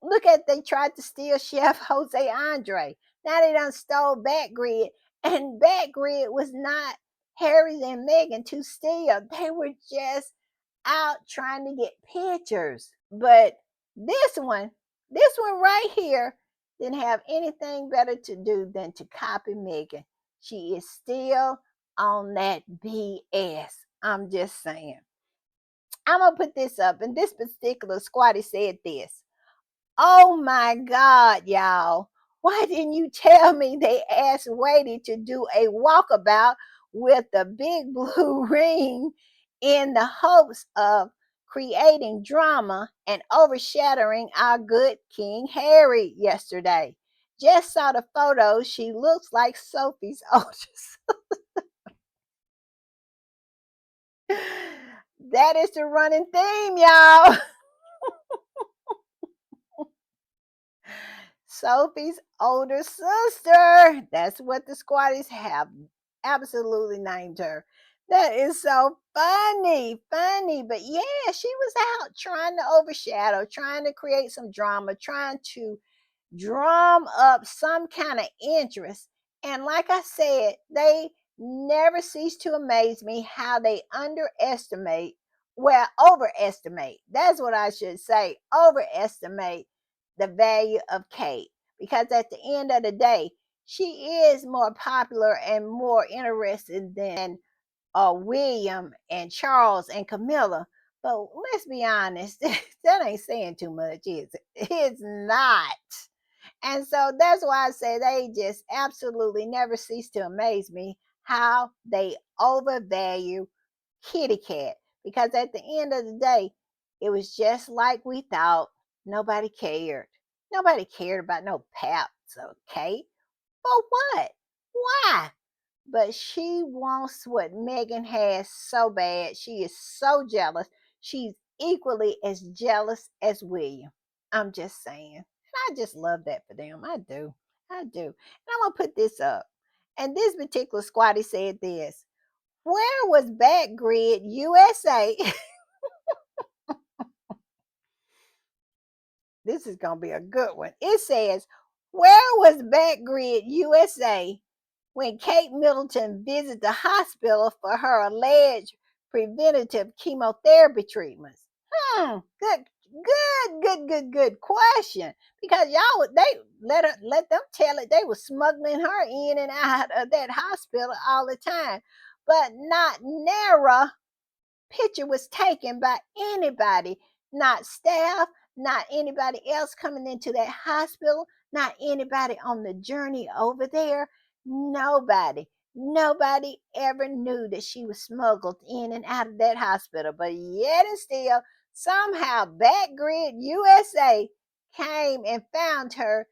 Look at they tried to steal Chef Jose Andre. Now they done stole back grid. And back grid was not Harry and Megan to steal. They were just out trying to get pictures. But this one, this one right here, didn't have anything better to do than to copy Megan. She is still on that BS. I'm just saying. I'm gonna put this up, and this particular squatty said this. Oh my God, y'all. Why didn't you tell me they asked Wadey to do a walkabout with the big blue ring in the hopes of creating drama and overshadowing our good King Harry yesterday? Just saw the photos. She looks like Sophie's oldest. That is the running theme, y'all. Sophie's older sister. That's what the squatties have absolutely named her. That is so funny, funny. But yeah, she was out trying to overshadow, trying to create some drama, trying to drum up some kind of interest. And like I said, they never cease to amaze me how they underestimate, well, overestimate. That's what I should say, overestimate the value of Kate. Because at the end of the day, she is more popular and more interested than William and Charles and Camilla. But let's be honest, that ain't saying too much, is it? It's not. And so that's why I say they just absolutely never cease to amaze me how they overvalue Kitty Cat. Because at the end of the day, it was just like we thought. Nobody cared. Nobody cared about no Paps or Kate. For what? Why? But she wants what Megan has so bad. She is so jealous. She's equally as jealous as William. I'm just saying. And I just love that for them. I do. I do. And I'm going to put this up. And this particular squatty said this. Where was Backgrid USA? This is going to be a good one. It says, where was Backgrid USA when Kate Middleton visited the hospital for her alleged preventative chemotherapy treatments? Good question. Because y'all, they let them tell it. They were smuggling her in and out of that hospital all the time, but not Nara picture was taken by anybody, not staff, not anybody else coming into that hospital, not anybody on the journey over there. Nobody. Nobody ever knew that she was smuggled in and out of that hospital. But yet and still, somehow Backgrid USA came and found her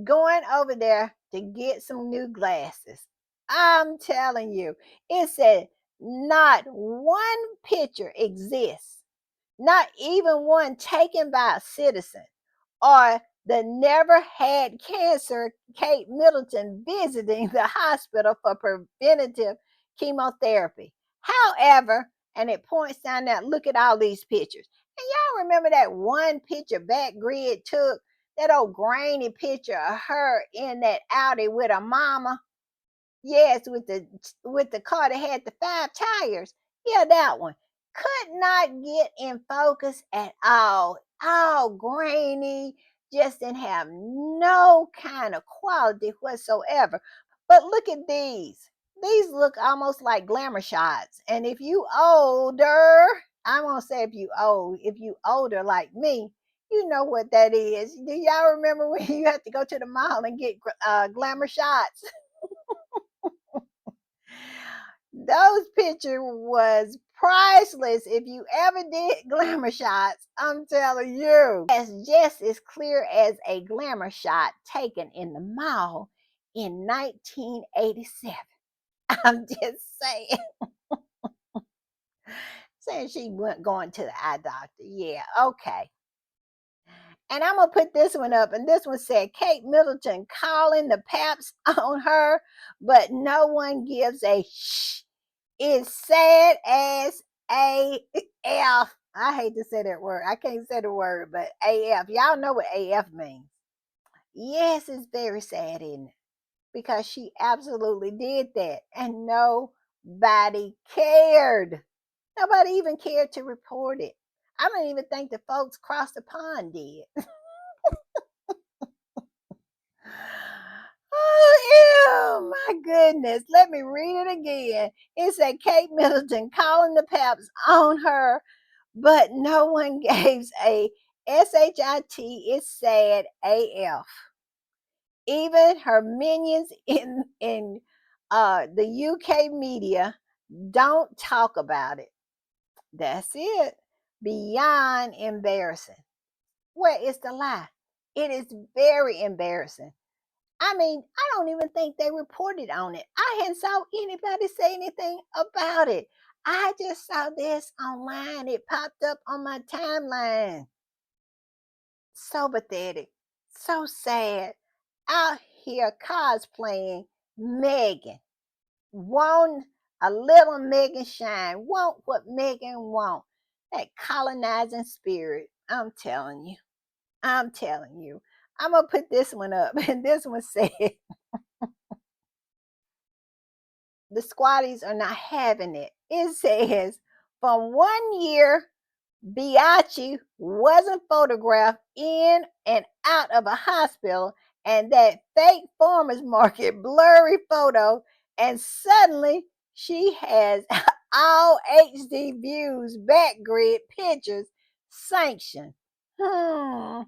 going over there to get some new glasses. I'm telling you, it said not one picture exists, not even one taken by a citizen, or the never had cancer Kate Middleton visiting the hospital for preventative chemotherapy. However, and it points down there, look at all these pictures. And y'all remember that one picture Back Grid took, that old grainy picture of her in that Audi with her mama? Yes, with the car that had the 5 tires. Yeah, that one. Could not get in focus at all. All grainy, just didn't have no kind of quality whatsoever. But look at these. These look almost like glamour shots. And if you older, I'm gonna say if you older like me, you know what that is. Do y'all remember when you had to go to the mall and get glamour shots? Those pictures was priceless. If you ever did glamour shots, I'm telling you, it's just as clear as a glamour shot taken in the mall in 1987. I'm just saying. Saying she went going to the eye doctor. Yeah, okay. And I'm gonna put this one up, and this one said Kate Middleton calling the paps on her, but no one gives a shh. It's sad as AF. I hate to say that word. I can't say the word, but AF. Y'all know what AF means. Yes, it's very sad, isn't it? Because she absolutely did that, and nobody cared. Nobody even cared to report it. I don't even think the folks across the pond did. Oh, ew, my goodness. Let me read it again. It said Kate Middleton calling the paps on her, but no one gave a SHIT. It's sad AF. Even her minions in the UK media don't talk about it. That's it. Beyond embarrassing. Where is the lie? It is very embarrassing. I mean, I don't even think they reported on it. I hadn't saw anybody say anything about it. I just saw this online. It popped up on my timeline. So pathetic. So sad. Out here cosplaying Megan. Want a little Megan shine. Want what Megan want. That colonizing spirit. I'm telling you. I'm telling you. I'm gonna put this one up. And this one said the squatties are not having it. It says from 1 year, Biachi wasn't photographed in and out of a hospital, and that fake farmers market blurry photo, and suddenly she has all HD views, back grid pictures, sanctioned. Hmm.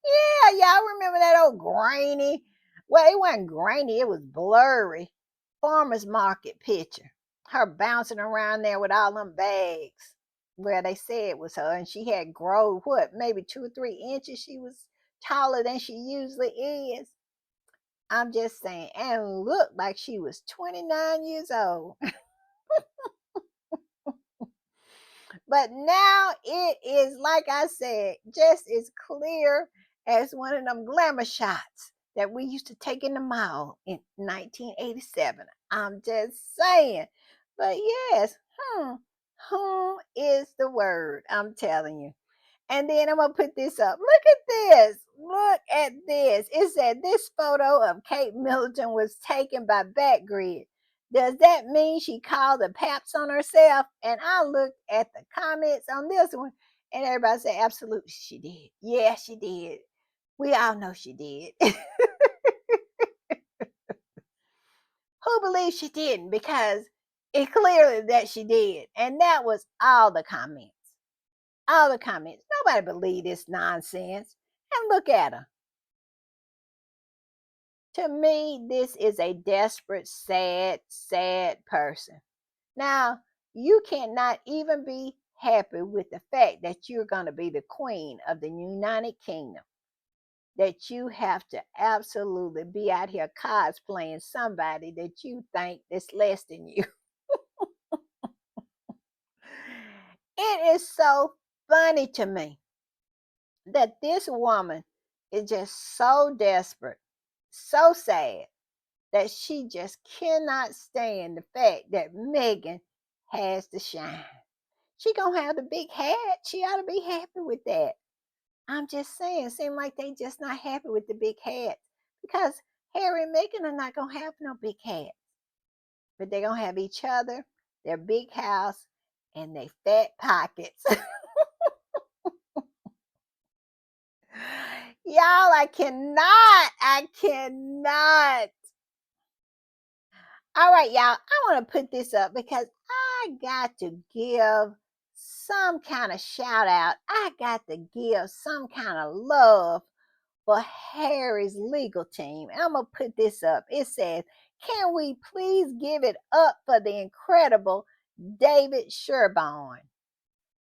Yeah, y'all remember that old grainy? Well, it wasn't grainy, it was blurry. Farmer's market picture. Her bouncing around there with all them bags. Well, they said it was her, and she had grown what, maybe 2 or 3 inches. She was taller than she usually is. I'm just saying, and looked like she was 29 years old. But now it is, like I said, just as clear as one of them glamour shots that we used to take in the mall in 1987. I'm just saying. But yes, whom is the word? I'm telling you. And then I'm gonna put this up. Look at this. Look at this. It said this photo of Kate Middleton was taken by Backgrid. Does that mean she called the paps on herself? And I looked at the comments on this one, and everybody said, absolutely, she did. Yeah, she did. We all know she did. Who believes she didn't? Because it clearly that she did. And that was all the comments. All the comments. Nobody believed this nonsense. And look at her. To me, this is a desperate, sad, sad person. Now, you cannot even be happy with the fact that you're going to be the queen of the United Kingdom. That you have to absolutely be out here cosplaying somebody that you think is less than you. It is so funny to me that this woman is just so desperate, so sad that she just cannot stand the fact that Megan has to shine. She gonna have the big hat. She ought to be happy with that. I'm just saying, seem like they just not happy with the big hat because Harry and Meghan are not gonna have no big hat, but they're gonna have each other, their big house, and their fat pockets. Y'all, I cannot. I cannot. All right, y'all. I want to put this up because I got to give some kind of shout out. I got to give some kind of love for Harry's legal team. And I'm going to put this up. It says, can we please give it up for the incredible David Sherborne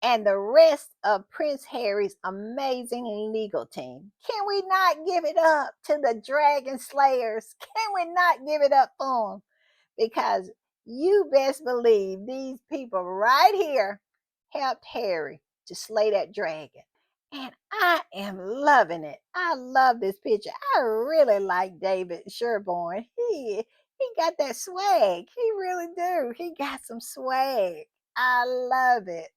and the rest of Prince Harry's amazing legal team? Can we not give it up to the Dragon Slayers? Can we not give it up for them? Because you best believe these people right here helped Harry to slay that dragon. And I am loving it. I love this picture. I really like David Sherborne. He got that swag. He really do. He got some swag. I love it.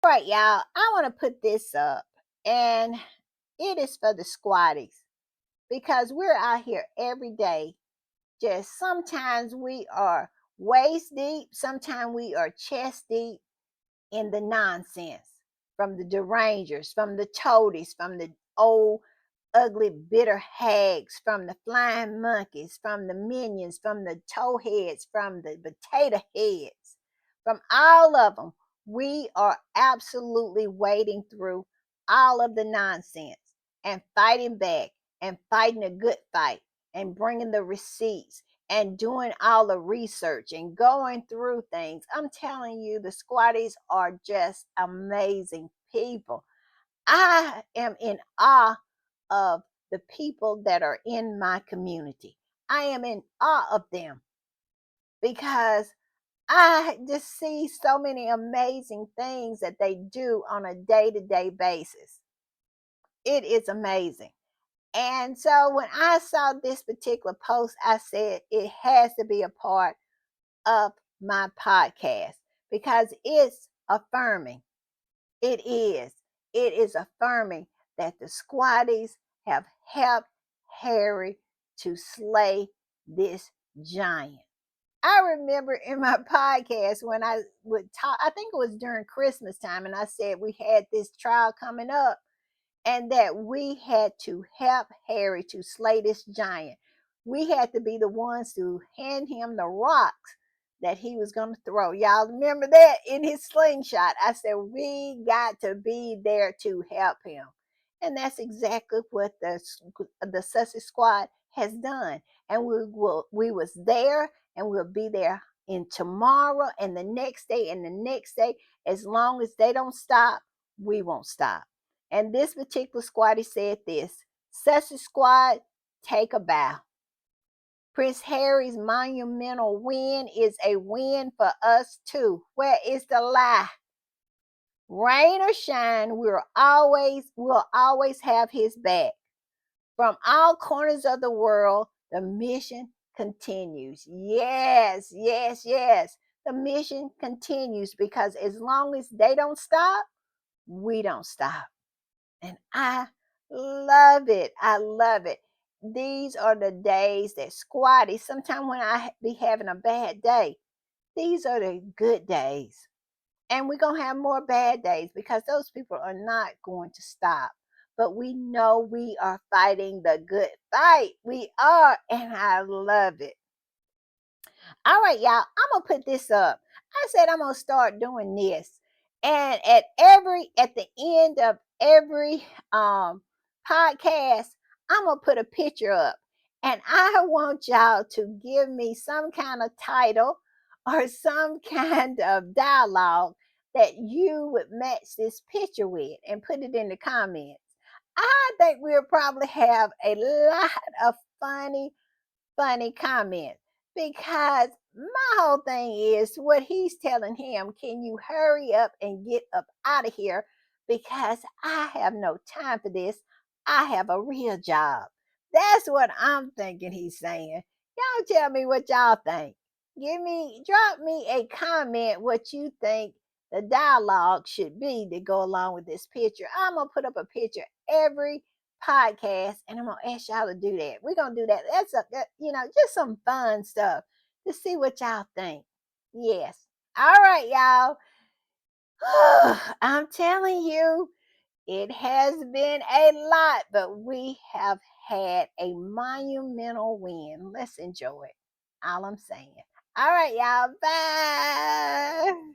All right, y'all. I want to put this up, and it is for the squatties because we're out here every day. Just sometimes we are waist deep, sometimes we are chest deep in the nonsense from the derangers, from the toadies, from the old ugly bitter hags, from the flying monkeys, from the minions, from the towheads, from the potato heads, from all of them. We are absolutely wading through all of the nonsense and fighting back and fighting a good fight and bringing the receipts and doing all the research and going through things. I'm telling you, the squatties are just amazing people. I am in awe of the people that are in my community. I am in awe of them because I just see so many amazing things that they do on a day to day basis. It is amazing. And so when I saw this particular post, I said it has to be a part of my podcast because it's affirming. It is. It is affirming that the squatties have helped Harry to slay this giant. I remember in my podcast when I would talk, I think it was during Christmas time, and I said we had this trial coming up and that we had to help Harry to slay this giant. We had to be the ones to hand him the rocks that he was going to throw. Y'all remember that in his slingshot? I said, we got to be there to help him. And that's exactly what the Sussex squad has done. And we was there and we'll be there in tomorrow and the next day and the next day. As long as they don't stop, we won't stop. And this particular squatty said this: Sussex squad, take a bow. Prince Harry's monumental win is a win for us too. Where is the lie? Rain or shine, we'll always have his back. From all corners of the world, the mission continues. Yes, yes, yes. The mission continues because as long as they don't stop, we don't stop. And I love it. I love it. These are the days that squatty, sometimes when I be having a bad day, these are the good days. And we're going to have more bad days because those people are not going to stop. But we know we are fighting the good fight. We are. And I love it. All right, y'all. I'm gonna put this up. I said I'm gonna start doing this. And at the end of every podcast, I'm gonna put a picture up. And I want y'all to give me some kind of title or some kind of dialogue that you would match this picture with and put it in the comments. I think we'll probably have a lot of funny comment because my whole thing is what he's telling him, can you hurry up and get up out of here because I have no time for this. I have a real job. That's what I'm thinking he's saying. Y'all tell me what y'all think. Drop me a comment what you think the dialogue should be to go along with this picture. I'm gonna put up a picture every podcast, and I'm gonna ask y'all to do that. We're gonna do that. Just some fun stuff to see what y'all think. Yes. All right, y'all. I'm telling you, it has been a lot, but we have had a monumental win. Let's enjoy it. All I'm saying. All right, y'all. Bye.